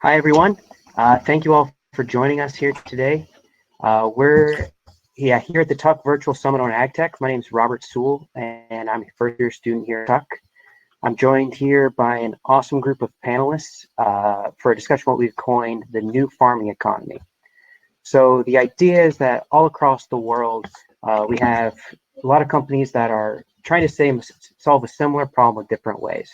Hi, everyone. Thank you all for joining us here today. We're here at the Tuck Virtual Summit on AgTech. My name is Robert Sewell, and I'm a first-year student here at Tuck. I'm joined here by an awesome group of panelists for a discussion of what we've coined the new farming economy. So the idea is that all across the world, we have a lot of companies that are trying to solve a similar problem with different ways.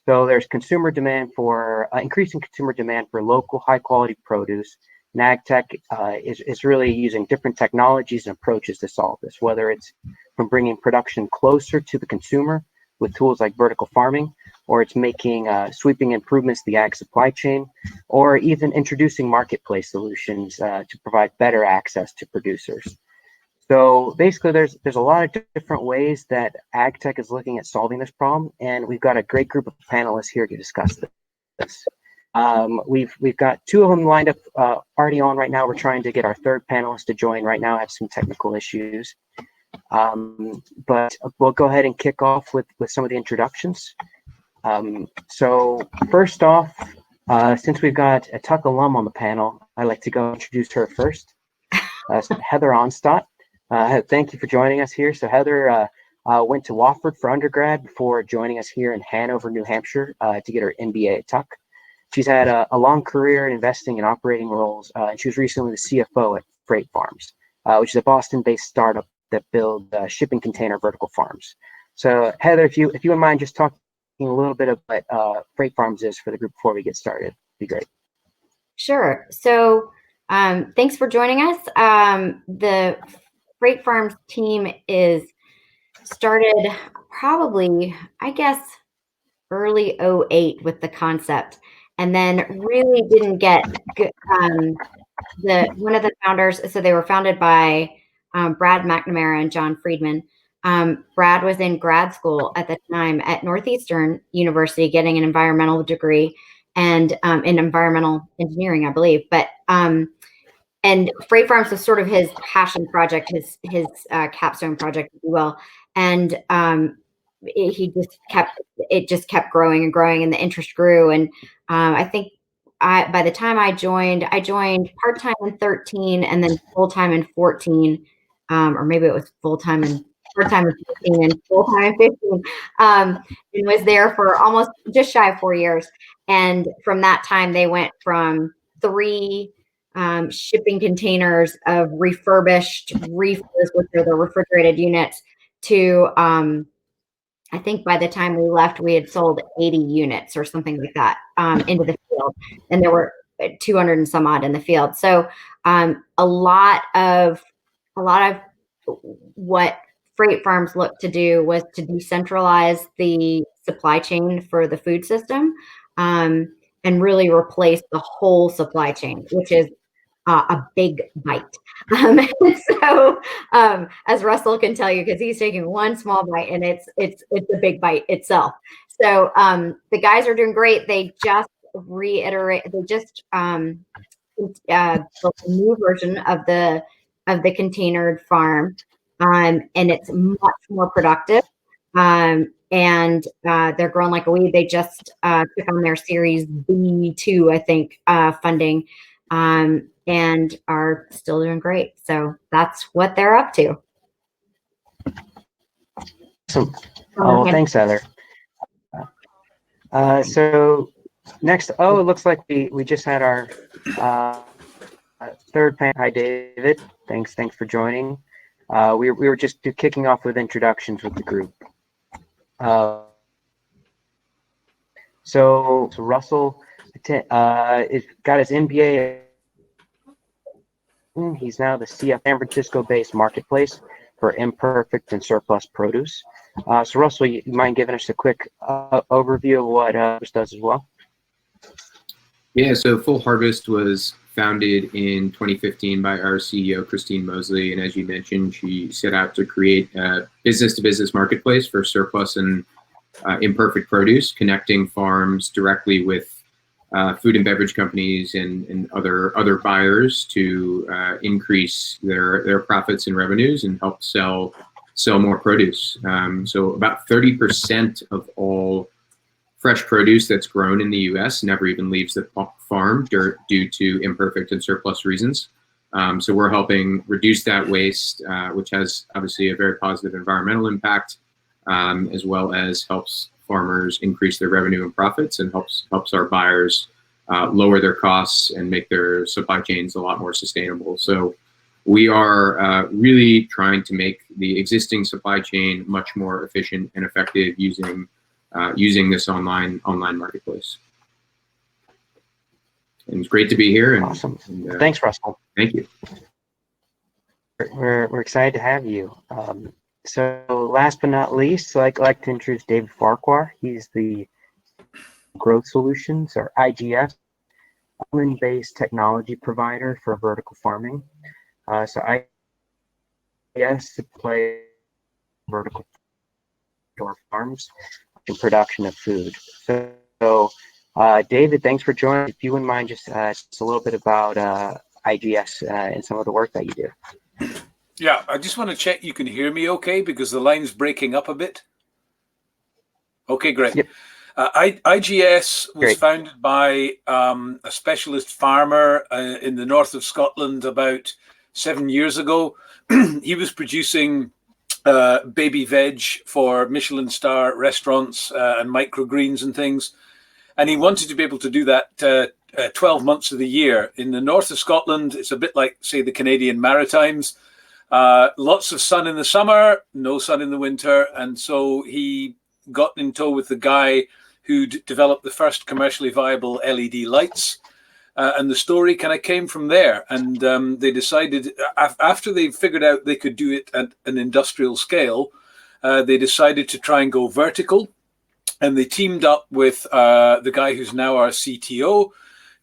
So there's consumer demand for increasing consumer demand for local, high-quality produce. And AgTech is really using different technologies and approaches to solve this, whether it's from bringing production closer to the consumer with tools like vertical farming, or it's making sweeping improvements to the ag supply chain, or even introducing marketplace solutions to provide better access to producers. So basically, there's a lot of different ways that AgTech is looking at solving this problem, and we've got a great group of panelists here to discuss this. We've got two of them lined up already on right now. We're trying to get our third panelist to join right now. I have some technical issues, but we'll go ahead and kick off with some of the introductions. So first off, since we've got a Tuck alum on the panel, I'd like to go introduce her first. Heather Onstott. Thank you for joining us here. So Heather went to Wofford for undergrad before joining us here in Hanover, New Hampshire to get her MBA at Tuck. She's had a long career in investing and operating roles, and she was recently the CFO at Freight Farms, which is a Boston-based startup that builds shipping container vertical farms. So Heather, if you wouldn't mind just talking a little bit of what Freight Farms is for the group before we get started, it'd be great. Sure. So thanks for joining us. The Freight Farms team is started probably, I guess, early 2008 with the concept, and then really didn't get one of the founders. So they were founded by Brad McNamara and John Friedman. Brad was in grad school at the time at Northeastern University, getting an environmental degree and in environmental engineering, I believe. But and Freight Farms was sort of his passion project, his capstone project, if you will. And it just kept growing and growing, and the interest grew. And I think by the time I joined part-time in 13 and then full-time in 14, or maybe it was full-time and part-time in 15 and full-time in 15, and was there for almost just shy of 4 years. And from that time, they went from 3 shipping containers of refurbished reefers, which are the refrigerated units, to I think by the time we left, we had sold 80 units or something like that into the field, and there were 200 and some odd in the field. So a lot of what Freight Farms looked to do was to decentralize the supply chain for the food system and really replace the whole supply chain, which is a big bite. So as Russell can tell you, because he's taking one small bite, and it's a big bite itself. So the guys are doing great. They just built a new version of the containered farm, and it's much more productive. And they're growing like a weed. They just took on their Series B2, I think, funding. And are still doing great. So that's what they're up to. So, well, thanks, Heather. So next, it looks like we just had our third panel. Hi, David. Thanks for joining. We were just kicking off with introductions with the group. So Russell got his MBA. He's now the CFO San Francisco-based marketplace for imperfect and surplus produce. So Russell, you mind giving us a quick overview of what Harvest does as well? Yeah, so Full Harvest was founded in 2015 by our CEO, Christine Mosley. And as you mentioned, she set out to create a business-to-business marketplace for surplus and imperfect produce, connecting farms directly with food and beverage companies and other buyers to increase their profits and revenues and help sell more produce. So about 30% of all fresh produce that's grown in the U.S. never even leaves the farm due to imperfect and surplus reasons. So we're helping reduce that waste, which has obviously a very positive environmental impact, as well as helps farmers increase their revenue and profits, and helps our buyers lower their costs and make their supply chains a lot more sustainable. So we are really trying to make the existing supply chain much more efficient and effective using this online marketplace. And it's great to be here. And, awesome. And, thanks, Russell. Thank you. We're excited to have you. So last but not least, I'd like to introduce David Farquhar. He's the Growth Solutions, or IGS, island-based technology provider for vertical farming. So IGS supplies vertical farms in production of food. So David, thanks for joining. If you wouldn't mind just a little bit about IGS and some of the work that you do. Yeah, I just want to check you can hear me okay, because the line's breaking up a bit. Okay, great. Yep. IGS was great. Founded by a specialist farmer in the north of Scotland about 7 years ago. He was producing baby veg for Michelin star restaurants and microgreens and things. And he wanted to be able to do that 12 months of the year. In the north of Scotland, it's a bit like, say, the Canadian Maritimes. Lots of sun in the summer, no sun in the winter. And so he got in tow with the guy who'd developed the first commercially viable LED lights. And the story kind of came from there. And they decided, after they figured out they could do it at an industrial scale, they decided to try and go vertical. And they teamed up with the guy who's now our CTO,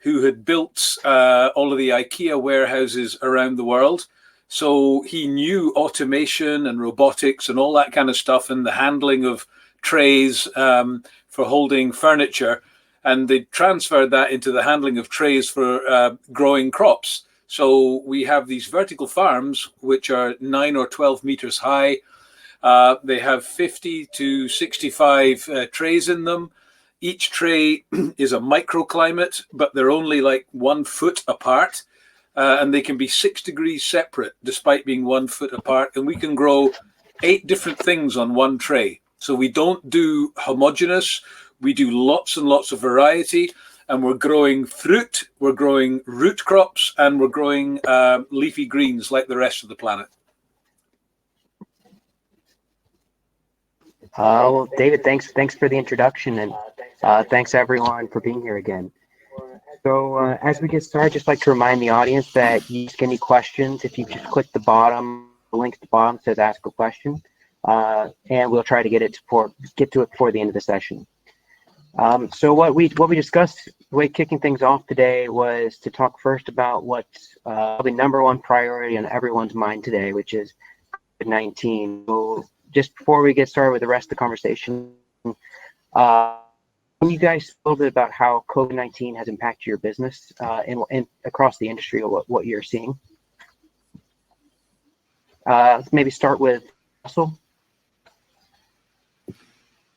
who had built all of the IKEA warehouses around the world. So he knew automation and robotics and all that kind of stuff, and the handling of trays for holding furniture. And they transferred that into the handling of trays for growing crops. So we have these vertical farms, which are 9 or 12 meters high. They have 50 to 65 trays in them. Each tray is a microclimate, but they're only like 1 foot apart. And they can be 6 degrees separate despite being 1 foot apart. And we can grow 8 different things on one tray. So we don't do homogeneous. We do lots and lots of variety. And we're growing fruit, we're growing root crops, and we're growing leafy greens like the rest of the planet. Well, David, thanks for the introduction, and thanks everyone for being here again. So as we get started, just like to remind the audience that you ask any questions, if you just click the link at the bottom says ask a question, and we'll try to get to it before the end of the session. So what we discussed, the way kicking things off today, was to talk first about what's the number one priority on everyone's mind today, which is COVID-19. So just before we get started with the rest of the conversation, can you guys a little bit about how COVID-19 has impacted your business and across the industry, or what you're seeing? Let's maybe start with Russell.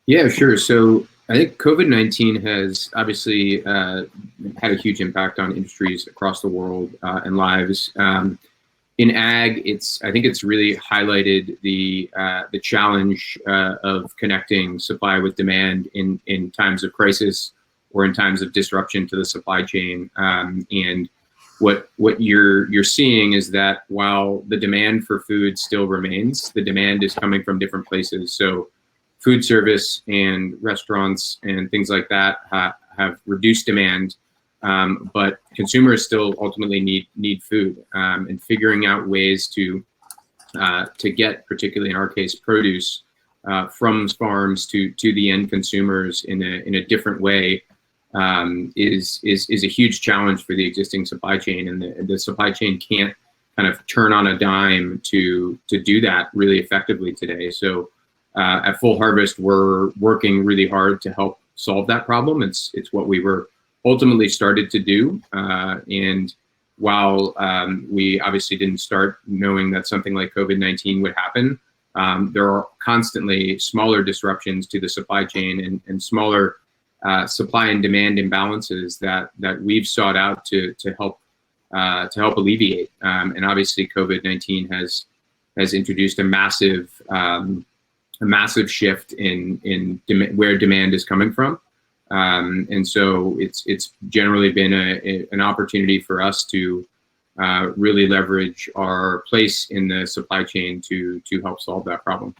Yeah, sure. So I think COVID-19 has obviously had a huge impact on industries across the world and lives. In ag, I think it's really highlighted the challenge of connecting supply with demand in times of crisis or in times of disruption to the supply chain. And what you're seeing is that while the demand for food still remains, the demand is coming from different places. So food service and restaurants and things like that have reduced demand, but consumers still ultimately need food, and figuring out ways to get, particularly in our case, produce from farms to the end consumers in a different way is a huge challenge for the existing supply chain, and the supply chain can't kind of turn on a dime to do that really effectively today. So at Full Harvest, we're working really hard to help solve that problem. It's what we were ultimately started to do. And while we obviously didn't start knowing that something like COVID-19 would happen, there are constantly smaller disruptions to the supply chain and smaller supply and demand imbalances that we've sought out to help alleviate. And obviously, COVID-19 has introduced a massive shift in where demand is coming from. And so it's generally been an opportunity for us to really leverage our place in the supply chain to help solve that problem.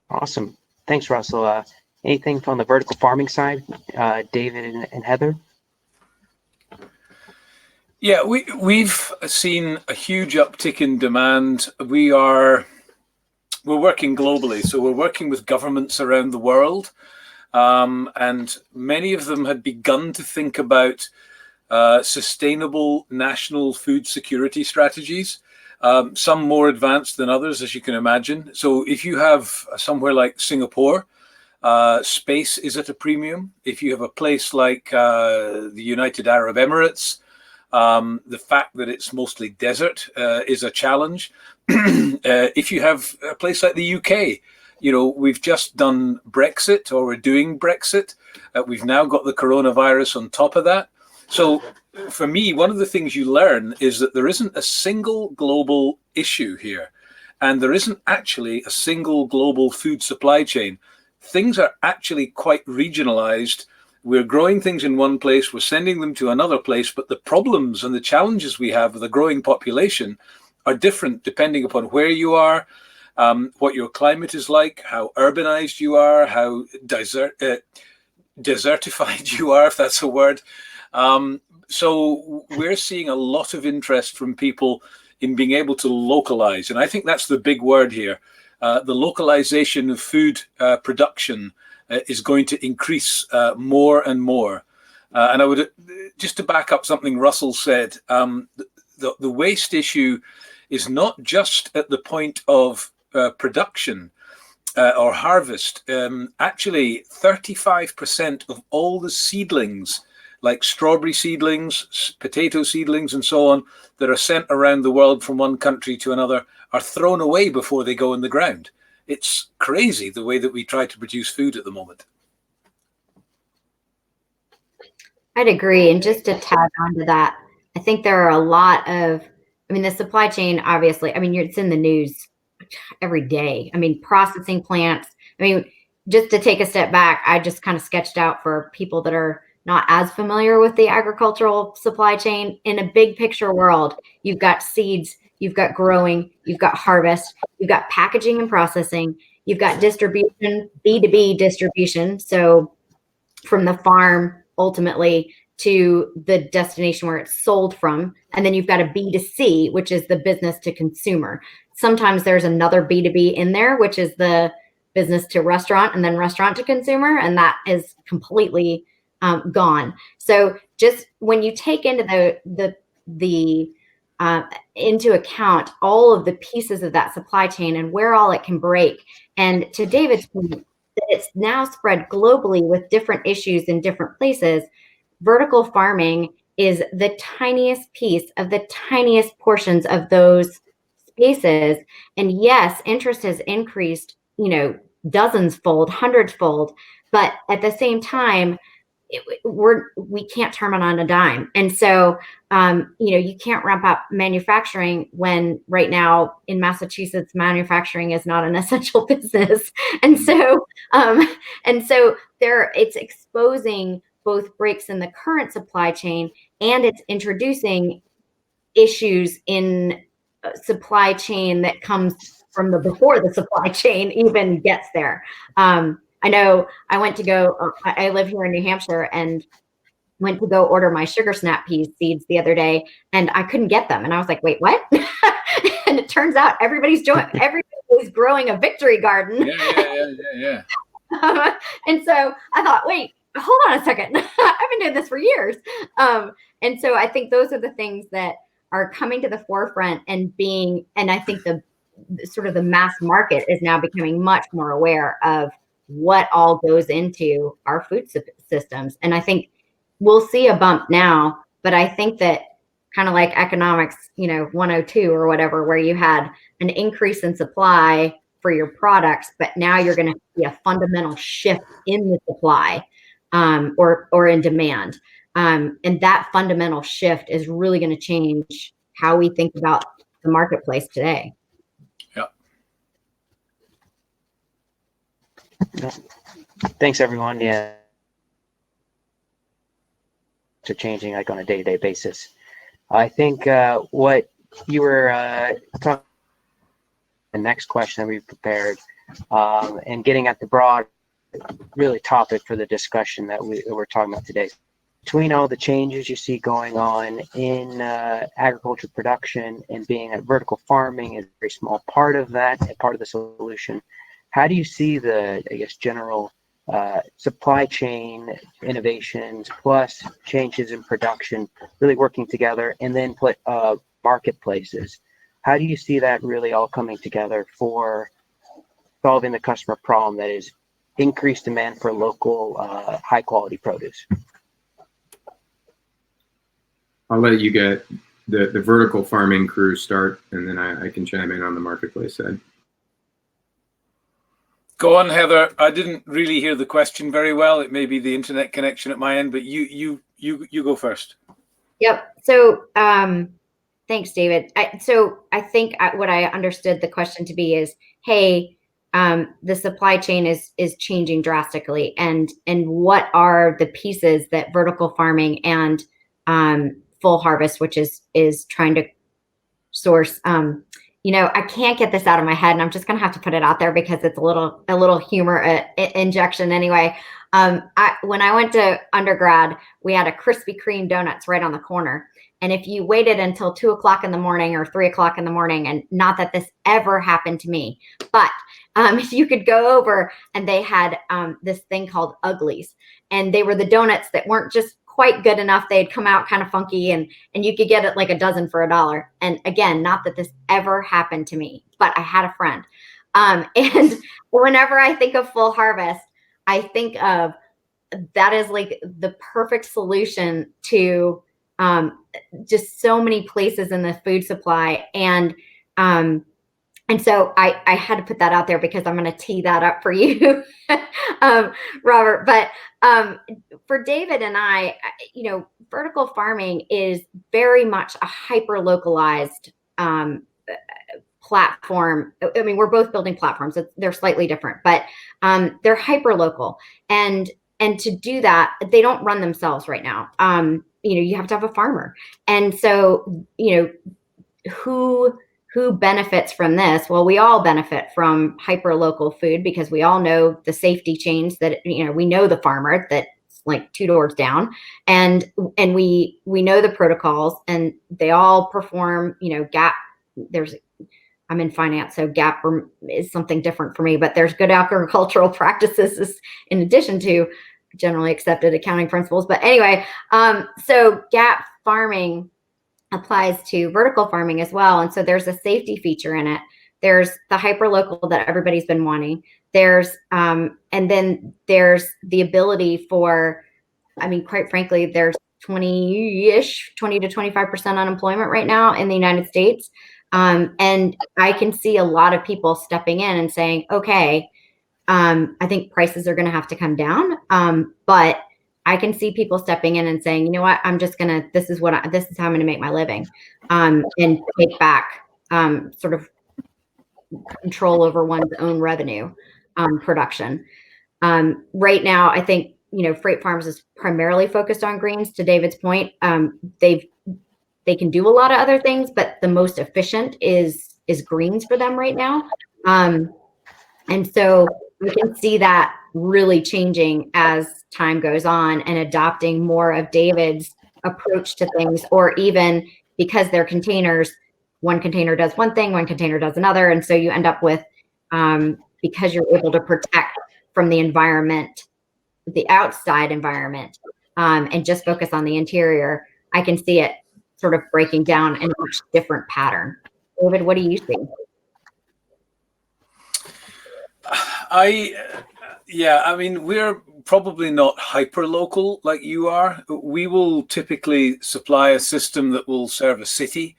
Awesome. Thanks, Russell. Anything from the vertical farming side, David and Heather? Yeah, we've seen a huge uptick in demand. We're working globally, so we're working with governments around the world, and many of them had begun to think about sustainable national food security strategies, some more advanced than others, as you can imagine. So if you have somewhere like Singapore, space is at a premium. If you have a place like the United Arab Emirates, the fact that it's mostly desert is a challenge. If you have a place like the UK, we've just done Brexit, or we're doing Brexit. We've now got the coronavirus on top of that. So for me, one of the things you learn is that there isn't a single global issue here, and there isn't actually a single global food supply chain. Things are actually quite regionalized. We're growing things in one place, we're sending them to another place, but the problems and the challenges we have with a growing population are different depending upon where you are, what your climate is like, how urbanized you are, how desertified you are, if that's a word. So we're seeing a lot of interest from people in being able to localize. And I think that's the big word here. The localization of food production is going to increase more and more. And I would, just to back up something Russell said, the waste issue is not just at the point of production or harvest. Actually, 35% of all the seedlings, like strawberry seedlings, potato seedlings, and so on, that are sent around the world from one country to another are thrown away before they go in the ground. It's crazy the way that we try to produce food at the moment. I'd agree. And just to tag on to that, I think there are a lot of, the supply chain, obviously, it's in the news every day. Processing plants. Just to take a step back, I just kind of sketched out for people that are not as familiar with the agricultural supply chain. In a big picture world, you've got seeds, you've got growing, you've got harvest, you've got packaging and processing, you've got distribution, B2B distribution. So from the farm ultimately to the destination where it's sold from. And then you've got a B2C, which is the business to consumer. Sometimes there's another B2B in there, which is the business to restaurant and then restaurant to consumer. And that is completely gone. So just when you take into into account all of the pieces of that supply chain and where all it can break. And to David's point, that it's now spread globally with different issues in different places. Vertical farming is the tiniest piece of the tiniest portions of those spaces. And yes, interest has increased, dozens fold, hundreds fold, but at the same time, we can't turn it on a dime. And so, you can't ramp up manufacturing when right now in Massachusetts, manufacturing is not an essential business. And so it's exposing both breaks in the current supply chain, and it's introducing issues in supply chain that comes from before the supply chain even gets there. I know I went to go, I live here in New Hampshire, and went to go order my sugar snap pea seeds the other day, and I couldn't get them. And I was like, wait, what? And it turns out everybody's growing a victory garden. Yeah. And so I thought, wait, hold on a second. I've been doing this for years. And so I think those are the things that are coming to the forefront and I think the sort of the mass market is now becoming much more aware of what all goes into our food systems. And I think we'll see a bump now, but I think that kind of like economics, 102 or whatever, where you had an increase in supply for your products, but now you're going to see a fundamental shift in the supply or in demand. And that fundamental shift is really going to change how we think about the marketplace today. Yeah. Thanks, everyone. Yeah. To changing like on a day-to-day basis. I think what you were talking, the next question that we prepared, and getting at the broad, really topic for the discussion that we're talking about today. Between all the changes you see going on in agriculture production and being a vertical farming is a very small part of that, part of the solution. How do you see the, I guess, general supply chain innovations plus changes in production really working together, and then put marketplaces? How do you see that really all coming together for solving the customer problem that is increased demand for local high quality produce? I'll let you get the vertical farming crew start, and then I can chime in on the marketplace side. Go on, Heather. I didn't really hear the question very well. It may be the internet connection at my end, but you go first. Yep. So thanks, David. I think what I understood the question to be is, hey, the supply chain is changing drastically, and what are the pieces that vertical farming and full harvest, which is trying to source. I can't get this out of my head, and I'm just gonna have to put it out there because it's a little humor injection anyway. When I went to undergrad, we had a Krispy Kreme donuts right on the corner. And if you waited until 2 o'clock in the morning or 3 o'clock in the morning, and not that this ever happened to me, but you could go over and they had this thing called Uglies, and they were the donuts that weren't just quite good enough. They'd come out kind of funky, and you could get it like a dozen for $1. And again, not that this ever happened to me, but I had a friend. And whenever I think of full harvest, I think of that is like the perfect solution to just so many places in the food supply. And so I had to put that out there because I'm going to tee that up for you, Robert. But for David and I, vertical farming is very much a hyper localized platform. I mean, we're both building platforms. They're slightly different, but they're hyper local. And to do that, they don't run themselves right now. You have to have a farmer. And so, who benefits from this? Well, we all benefit from hyper local food because we all know the safety chains that, we know the farmer that's like 2 doors down, and we know the protocols, and they all perform, GAP. I'm in finance, so GAP is something different for me, but there's good agricultural practices in addition to generally accepted accounting principles. But anyway, so GAP farming applies to vertical farming as well. And so there's a safety feature in it. There's the hyper local that everybody's been wanting. There's and then there's the ability for, quite frankly, there's 20 to 25% unemployment right now in the United States. And I can see a lot of people stepping in and saying, okay, I think prices are going to have to come down. But I can see people stepping in and saying, you know what, this is how I'm going to make my living, and take back sort of control over one's own revenue production. Right now, I think, Freight Farms is primarily focused on greens. To David's point, they can do a lot of other things, but the most efficient is greens for them right now. And so we can see that really changing as time goes on, and adopting more of David's approach to things, or even because they're containers, one container does one thing, one container does another. And so you end up with, because you're able to protect from the environment, the outside environment, and just focus on the interior, I can see it sort of breaking down in a much different pattern. David, what do you think? We're probably not hyper local like you are. We will typically supply a system that will serve a city.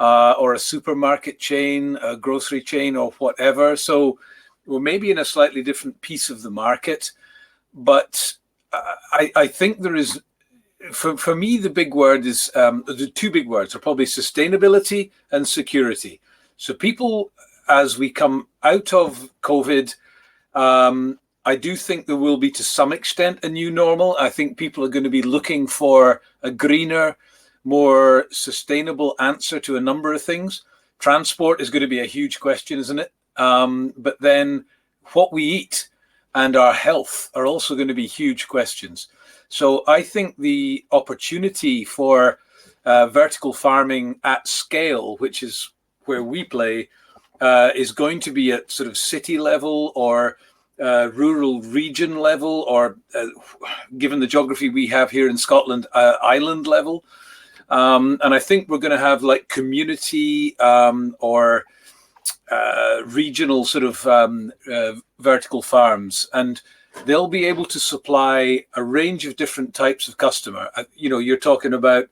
or a supermarket chain, a grocery chain, or whatever. So we're maybe in a slightly different piece of the market. But I think there is, for me, the big word is, the two big words are probably sustainability and security. So people, as we come out of COVID, I do think there will be, to some extent, a new normal. I think people are going to be looking for a greener, more sustainable answer to a number of things. Transport is going to be a huge question, isn't it? But then what we eat and our health are also going to be huge questions. So I think the opportunity for vertical farming at scale, which is where we play, is going to be at sort of city level or rural region level, or given the geography we have here in Scotland, island level. And I think we're going to have like community or regional sort of vertical farms, and they'll be able to supply a range of different types of customer. You're talking about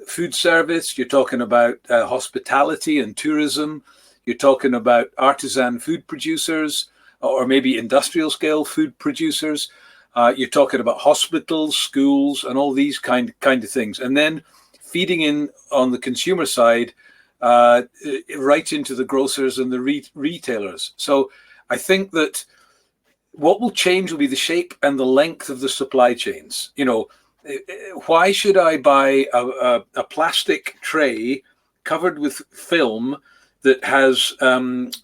food service, you're talking about hospitality and tourism, you're talking about artisan food producers, or maybe industrial scale food producers. You're talking about hospitals, schools, and all these kind of things. And then feeding in on the consumer side, right into the grocers and the retailers. So I think that what will change will be the shape and the length of the supply chains. Why should I buy a plastic tray covered with film that has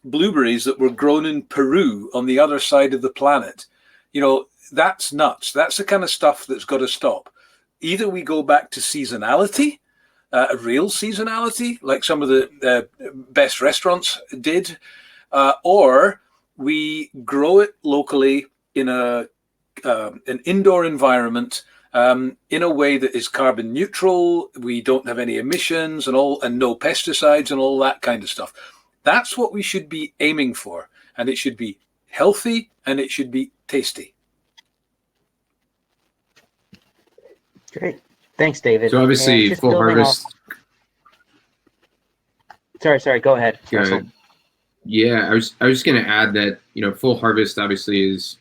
blueberries that were grown in Peru on the other side of the planet? That's nuts. That's the kind of stuff that's got to stop. Either we go back to seasonality, a real seasonality, like some of the best restaurants did, or we grow it locally in an indoor environment, in a way that is carbon neutral. We don't have any emissions and no pesticides and all that kind of stuff. That's what we should be aiming for, and it should be healthy and it should be tasty. Great. Thanks, David. So obviously, full harvest. Sorry. Go ahead. Yeah, I was just going to add that full harvest obviously is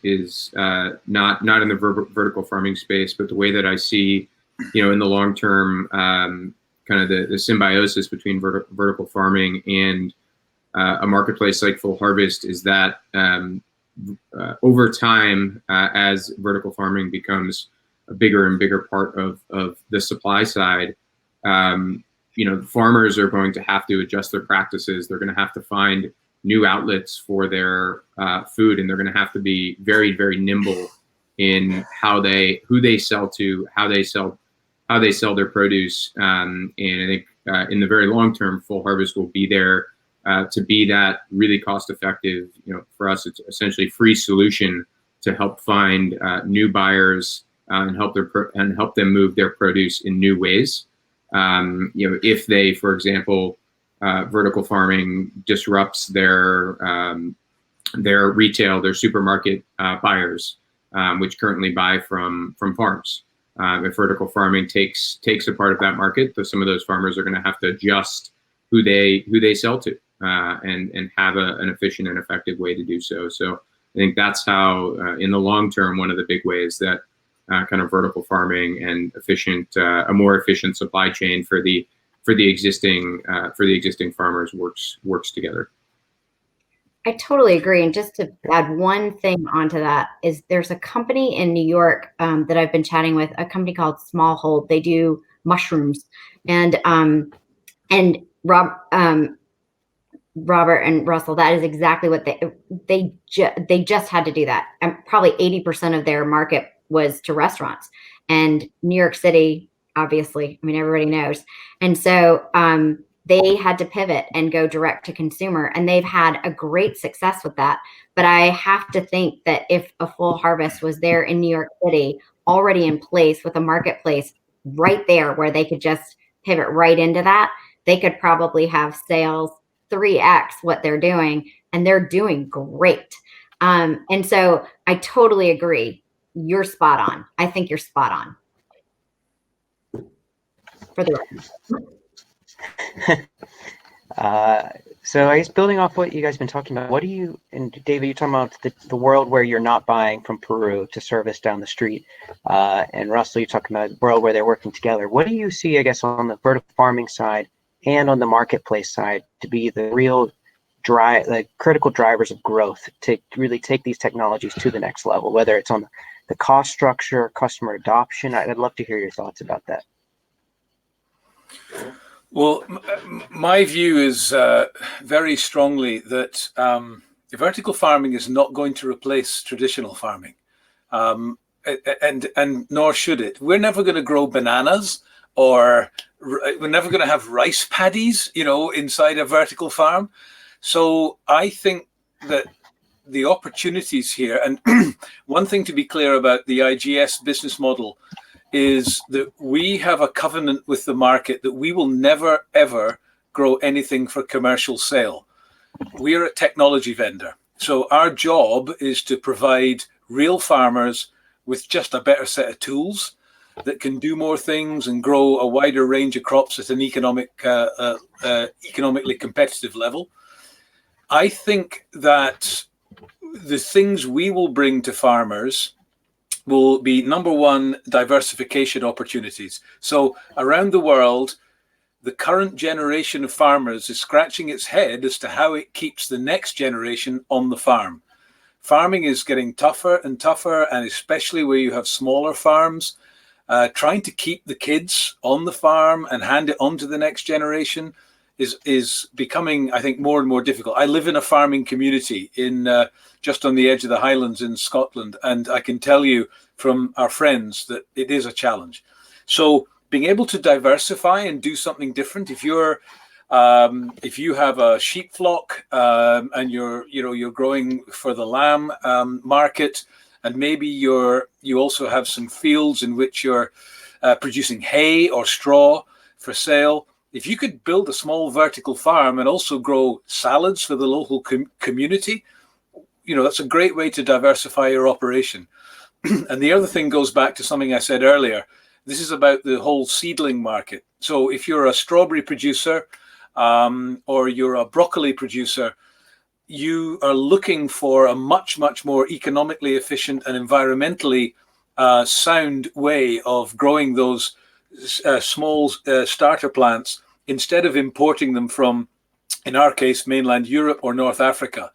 not in the vertical farming space, but the way that I see in the long term kind of the symbiosis between vertical farming and a marketplace like full harvest is that over time, as vertical farming becomes a bigger and bigger part of the supply side, farmers are going to have to adjust their practices. They're going to have to find new outlets for their food, and they're going to have to be very, very nimble in who they sell to, how they sell their produce. And I think in the very long term, full harvest will be there to be that really cost effective. For us, it's essentially free solution to help find new buyers and help them move their produce in new ways. If they, for example, vertical farming disrupts their retail, their supermarket buyers, which currently buy from farms. If vertical farming takes a part of that market, some of those farmers are going to have to adjust who they sell to, and have an efficient and effective way to do so. So I think that's how, in the long term, one of the big ways that kind of vertical farming and a more efficient supply chain for the existing farmers works together. I totally agree. And just to add one thing onto that is there's a company in New York that I've been chatting with, a company called Smallhold. They do mushrooms, and Robert and Russell, that is exactly what they just had to do that. And probably 80% of their market was to restaurants, and New York City, obviously, I mean, everybody knows. And so they had to pivot and go direct to consumer, and they've had a great success with that. But I have to think that if a full harvest was there in New York City, already in place with a marketplace right there where they could just pivot right into that, they could probably have sales 3x what they're doing, and they're doing great. And so I totally agree. You're spot on. I think you're spot on. For the record. So I guess building off what you guys have been talking about, what do you, and David, you're talking about the world where you're not buying from Peru to service down the street. And Russell, you're talking about a world where they're working together. What do you see, I guess, on the vertical farming side and on the marketplace side to be the real the critical drivers of growth to really take these technologies to the next level, whether it's on the cost structure, customer adoption? I'd love to hear your thoughts about that. Well, my view is very strongly that vertical farming is not going to replace traditional farming, and nor should it. We're never going to grow bananas, or we're never going to have rice paddies, inside a vertical farm. So I think that the opportunities here, and one thing to be clear about the IGS business model is that we have a covenant with the market that we will never, ever grow anything for commercial sale. We are a technology vendor. So our job is to provide real farmers with just a better set of tools that can do more things and grow a wider range of crops at an economically competitive level. I think that the things we will bring to farmers will be, number one, diversification opportunities. So around the world, the current generation of farmers is scratching its head as to how it keeps the next generation on the farm. Farming is getting tougher and tougher, and especially where you have smaller farms, trying to keep the kids on the farm and hand it on to the next generation is becoming, I think, more and more difficult. I live in a farming community in just on the edge of the Highlands in Scotland, and I can tell you from our friends that it is a challenge. So being able to diversify and do something different, if you have a sheep flock and you're growing for the lamb market, and maybe you also have some fields in which you're producing hay or straw for sale. If you could build a small vertical farm and also grow salads for the local community, that's a great way to diversify your operation. And the other thing goes back to something I said earlier. This is about the whole seedling market. So if you're a strawberry producer or you're a broccoli producer, you are looking for a much, much more economically efficient and environmentally sound way of growing those small starter plants instead of importing them from, in our case, mainland Europe or North Africa.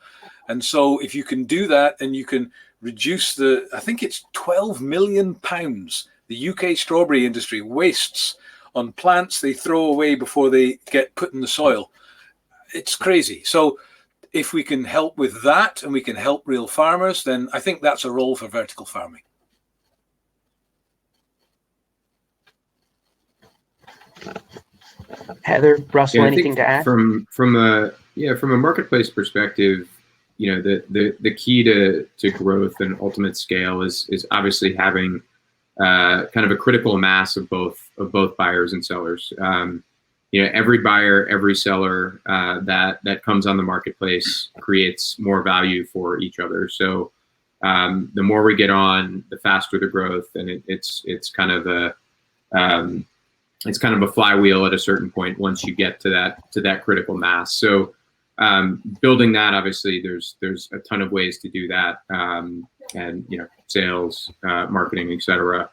And so if you can do that and you can reduce I think it's 12 million pounds the UK strawberry industry wastes on plants they throw away before they get put in the soil. It's crazy. So if we can help with that and we can help real farmers, then I think that's a role for vertical farming. Heather, Russell, anything to add? From a marketplace perspective, the key to growth and ultimate scale is obviously having kind of a critical mass of both buyers and sellers. Every buyer, every seller that comes on the marketplace creates more value for each other. So the more we get on, the faster the growth, and it's kind of a flywheel at a certain point once you get to that critical mass. So building that, obviously, there's a ton of ways to do that, and sales, marketing, etc.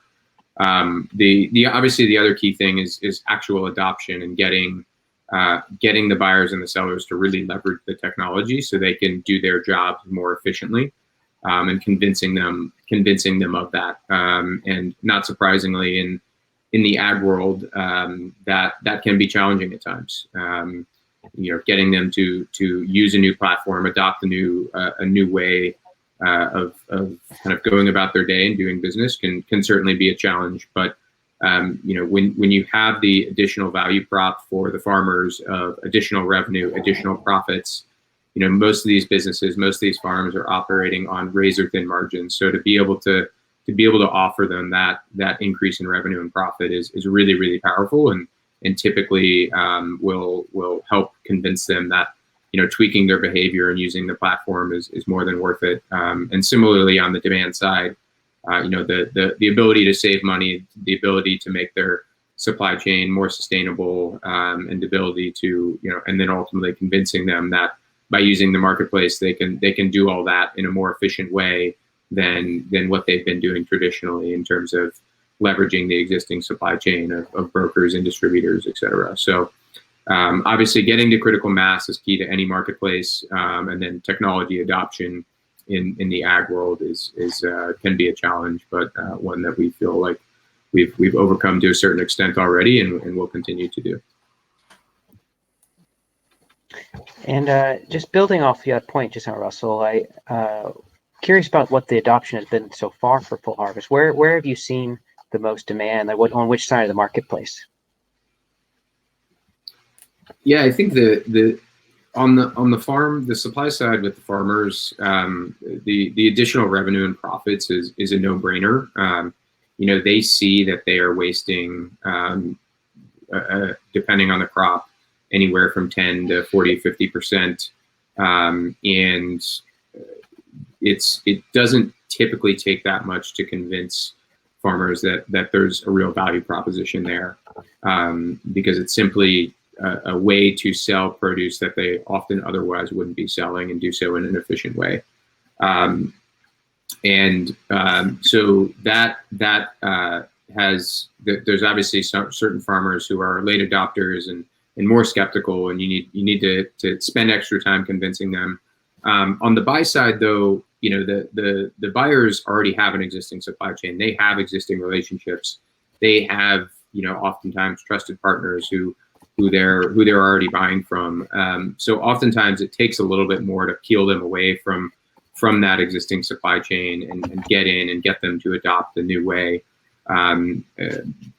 Obviously the other key thing is actual adoption and getting the buyers and the sellers to really leverage the technology so they can do their jobs more efficiently, and convincing them of that. And not surprisingly, in the ag world, that can be challenging at times. Getting them to use a new platform, adopt a new way of kind of going about their day and doing business can certainly be a challenge. But when you have the additional value prop for the farmers of additional revenue, additional profits, most of these businesses, most of these farms are operating on razor thin margins. So to be able to offer them that increase in revenue and profit is really, really powerful, and typically will help convince them that tweaking their behavior and using the platform is more than worth it. And similarly on the demand side, the ability to save money, the ability to make their supply chain more sustainable, and the ability to, and then ultimately convincing them that by using the marketplace, they can do all that in a more efficient way than what they've been doing traditionally in terms of leveraging the existing supply chain of brokers and distributors, et cetera. So obviously getting to critical mass is key to any marketplace, and then technology adoption in the ag world is can be a challenge, but one that we feel like we've overcome to a certain extent already, and will continue to do. And just building off your point just now, Russell, I curious about what the adoption has been so far for Full Harvest. Where have you seen the most demand? Like on which side of the marketplace? Yeah, I think on the farm, the supply side with the farmers, the additional revenue and profits is a no-brainer. They see that they are wasting, depending on the crop, anywhere from 10 to 40, 50%. And it doesn't typically take that much to convince farmers that there's a real value proposition there, because it's simply a way to sell produce that they often otherwise wouldn't be selling, and do so in an efficient way. So there's obviously certain farmers who are late adopters and more skeptical, and you need to spend extra time convincing them. On the buy side, though, the buyers already have an existing supply chain. They have existing relationships. They have, oftentimes trusted partners who they're already buying from. So oftentimes it takes a little bit more to peel them away from that existing supply chain and get in and get them to adopt the new way.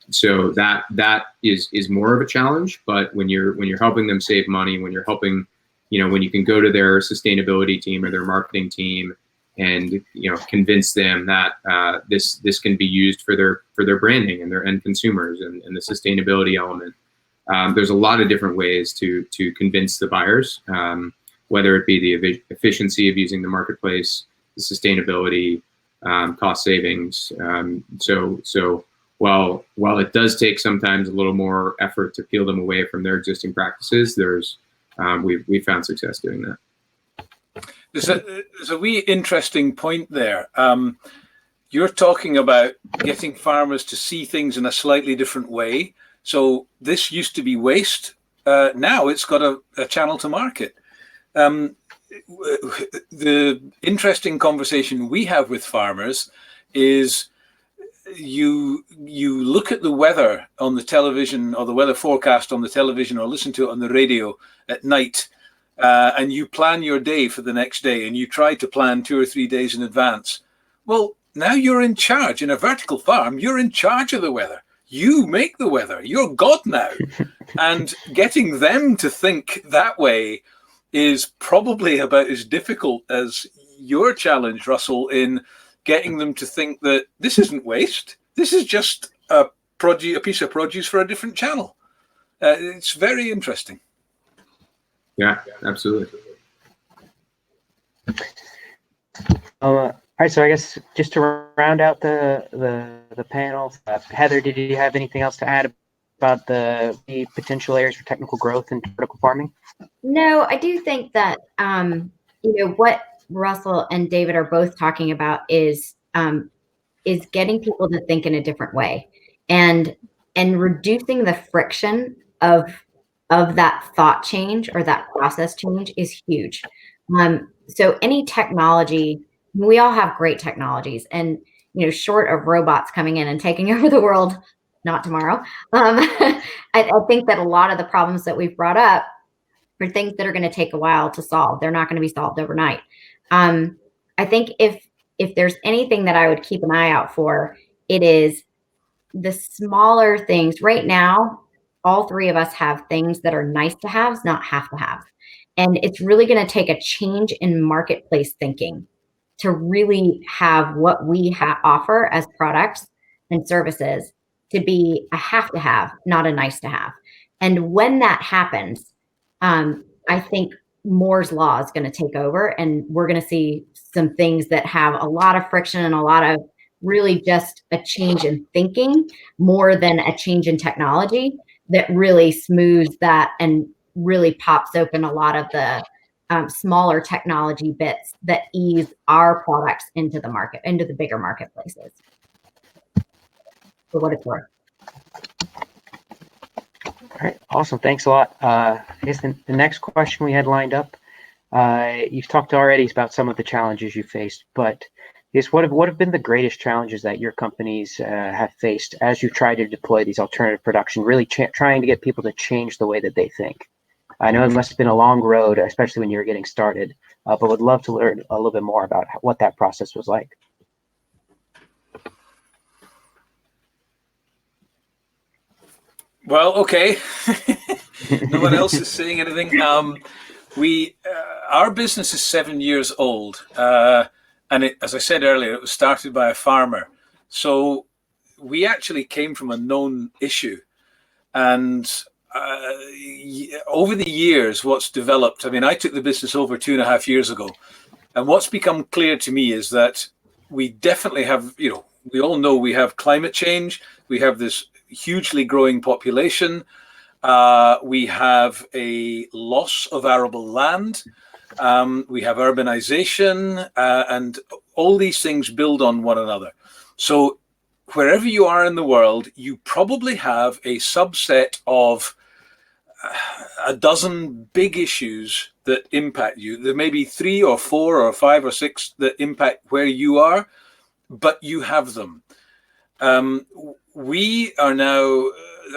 So that is more of a challenge. But when you're helping them save money, when you're helping, when you can go to their sustainability team or their marketing team and convince them that this can be used for their branding and their end consumers and the sustainability element. There's a lot of different ways to convince the buyers, whether it be the efficiency of using the marketplace, the sustainability, cost savings. So while it does take sometimes a little more effort to peel them away from their existing practices, we've found success doing that. There's a wee interesting point there. You're talking about getting farmers to see things in a slightly different way. So this used to be waste. Now it's got a channel to market. The interesting conversation we have with farmers is you look at the weather on the television, or the weather forecast on the television, or listen to it on the radio at night, and you plan your day for the next day, and you try to plan 2 or 3 days in advance. Well, now you're in charge. In a vertical farm, you're in charge of the weather. You make the weather. You're God now. And getting them to think that way is probably about as difficult as your challenge, Russell, in getting them to think that this isn't waste. This is just a piece of produce for a different channel. It's very interesting. Yeah, absolutely. All right, so I guess just to round out the panel, Heather, did you have anything else to add about the potential areas for technical growth in vertical farming? No, I do think that what Russell and David are both talking about is getting people to think in a different way, and reducing the friction of that thought change or that process change is huge. So any technology, we all have great technologies, and short of robots coming in and taking over the world, not tomorrow. I think that a lot of the problems that we've brought up are things that are going to take a while to solve. They're not going to be solved overnight. I think if there's anything that I would keep an eye out for, it is the smaller things. Right now, all three of us have things that are nice to haves, not have to have. And it's really going to take a change in marketplace thinking to really have what we offer as products and services to be a have to have, not a nice to have. And when that happens, I think Moore's law is going to take over, and we're going to see some things that have a lot of friction and a lot of really just a change in thinking more than a change in technology that really smooths that and really pops open a lot of the smaller technology bits that ease our products into the market, into the bigger marketplaces. For what it's worth. All right, awesome. Thanks a lot. I guess the next question we had lined up, you've talked already about some of the challenges you faced, but I guess what have been the greatest challenges that your companies have faced as you try to deploy these alternative production, really trying to get people to change the way that they think? I know it must have been a long road, especially when you were getting started, but would love to learn a little bit more about what that process was like. Well, okay. No one else is saying anything. Our business is 7 years old, and as I said earlier, it was started by a farmer. So we actually came from a known issue, and over the years, what's developed. I mean, I took the business over 2.5 years ago, and what's become clear to me is that we definitely have. We all know we have climate change. We have this hugely growing population. We have a loss of arable land. We have urbanization, and all these things build on one another. So wherever you are in the world, you probably have a subset of a dozen big issues that impact you. There may be 3 or 4 or 5 or 6 that impact where you are, but you have them. We are now,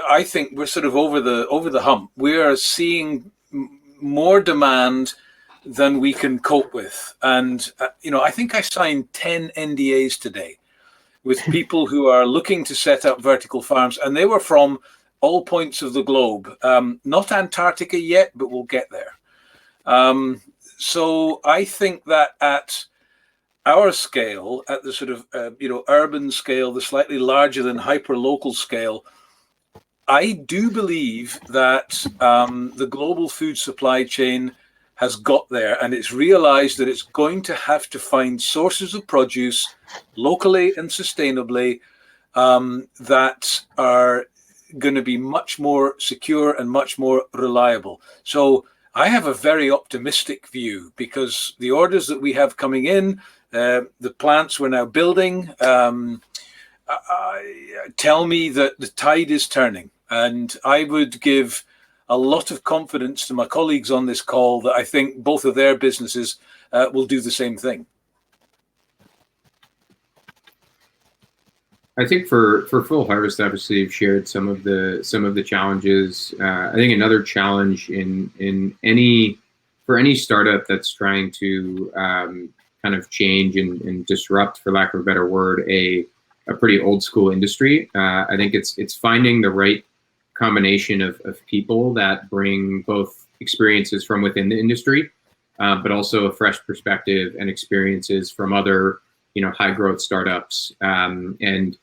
I think we're sort of over the hump. We are seeing more demand than we can cope with. And, I think I signed 10 NDAs today with people who are looking to set up vertical farms. And they were from all points of the globe. Not Antarctica yet, but we'll get there. So I think that at our scale, at the sort of urban scale, the slightly larger than hyper-local scale, I do believe that the global food supply chain has got there, and it's realized that it's going to have to find sources of produce locally and sustainably that are going to be much more secure and much more reliable. So I have a very optimistic view because the orders that we have coming in, the plants we're now building, tell me that the tide is turning. And I would give a lot of confidence to my colleagues on this call that I think both of their businesses will do the same thing. I think for Full Harvest, obviously, you've shared some of the challenges. I think another challenge for any startup that's trying to kind of change and disrupt, for lack of a better word, a pretty old school industry. I think it's finding the right combination of people that bring both experiences from within the industry, but also a fresh perspective and experiences from other high growth startups, and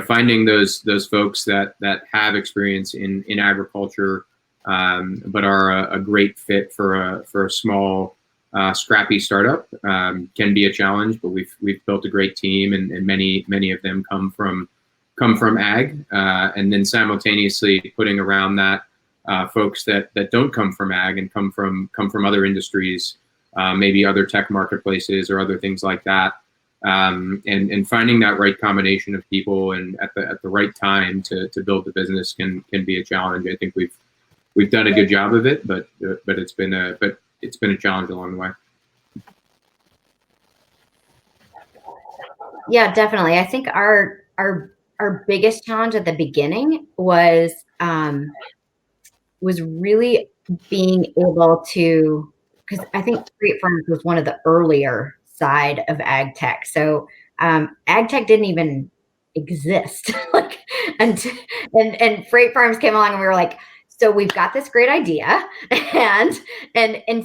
finding those folks that have experience in agriculture, but are a great fit for a small scrappy startup can be a challenge. But we've built a great team, and many of them come from ag, and then simultaneously putting around that folks that don't come from ag and come from other industries, maybe other tech marketplaces or other things like that. And finding that right combination of people and at the right time to build the business can be a challenge. I think we've done a good job of it, but it's been a challenge along the way. Yeah, definitely. I think our biggest challenge at the beginning was really being able to, because I think Freight Farms was one of the earlier side of ag tech. So ag tech didn't even exist. and Freight Farms came along and we were like, so we've got this great idea. And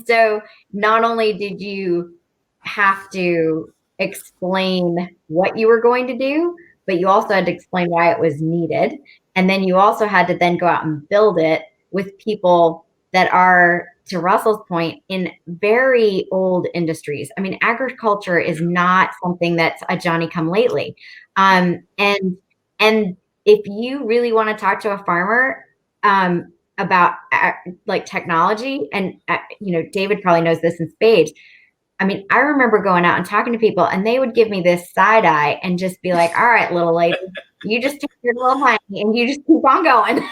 so not only did you have to explain what you were going to do, but you also had to explain why it was needed. And then you also had to then go out and build it with people that are, to Russell's point, in very old industries. I mean, agriculture is not something that's a Johnny come lately. And if you really want to talk to a farmer about like technology, and David probably knows this in spades. I mean, I remember going out and talking to people, and they would give me this side eye and just be like, "All right, little lady, you just take your little honey and you just keep on going."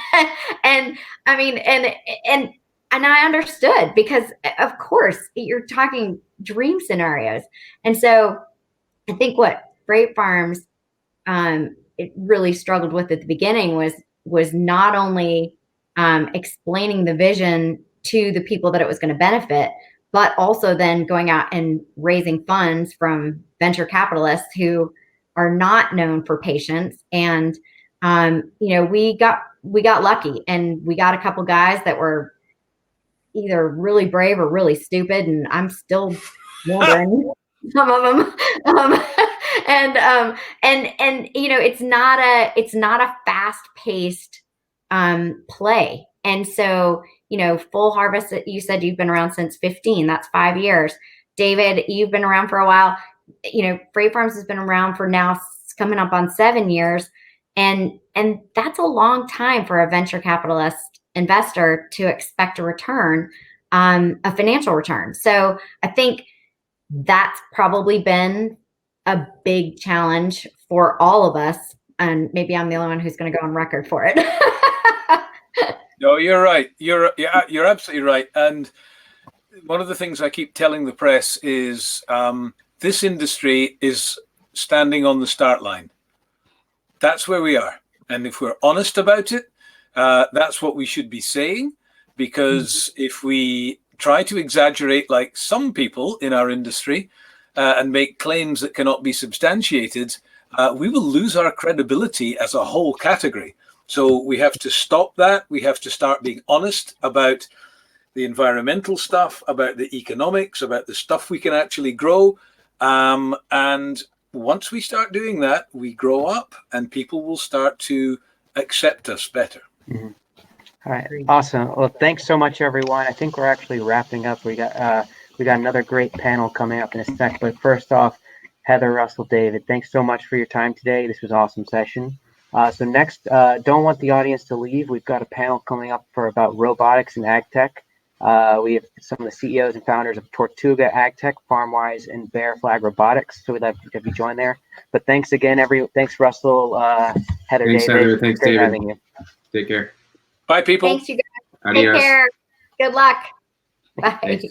And I mean, and I understood, because of course you're talking dream scenarios. And so I think what Freight Farms it really struggled with at the beginning was not only explaining the vision to the people that it was going to benefit, but also then going out and raising funds from venture capitalists who are not known for patience. And we got lucky, and we got a couple guys that were either really brave or really stupid, and I'm still wondering some of them. It's not a fast-paced play. And so, Full Harvest, you said you've been around since 15. That's 5 years. David, you've been around for a while. Freight Farms has been around for now coming up on 7 years. And that's a long time for a venture capitalist investor to expect a return, a financial return. So I think that's probably been a big challenge for all of us. And maybe I'm the only one who's going to go on record for it. No, you're right. You're absolutely right. And one of the things I keep telling the press is this industry is standing on the start line. That's where we are. And if we're honest about it, that's what we should be saying. Because if we try to exaggerate like some people in our industry and make claims that cannot be substantiated, we will lose our credibility as a whole category. So we have to stop that. We have to start being honest about the environmental stuff, about the economics, about the stuff we can actually grow. And once we start doing that, we grow up and people will start to accept us better. Mm-hmm. All right. Awesome. Well, thanks so much, everyone. I think we're actually wrapping up. We got another great panel coming up in a sec. But first off, Heather, Russell, David, thanks so much for your time today. This was an awesome session. So next, don't want the audience to leave. We've got a panel coming up about robotics and ag tech. We have some of the CEOs and founders of Tortuga Ag Tech, FarmWise, and Bear Flag Robotics. So we'd love to have you join there. But thanks again, thanks Russell, Heather, thanks, David. Heather. Thanks, Great David. having you. Take care. Bye, people. Thanks, you guys. Adios. Take care. Good luck. Bye. Thanks.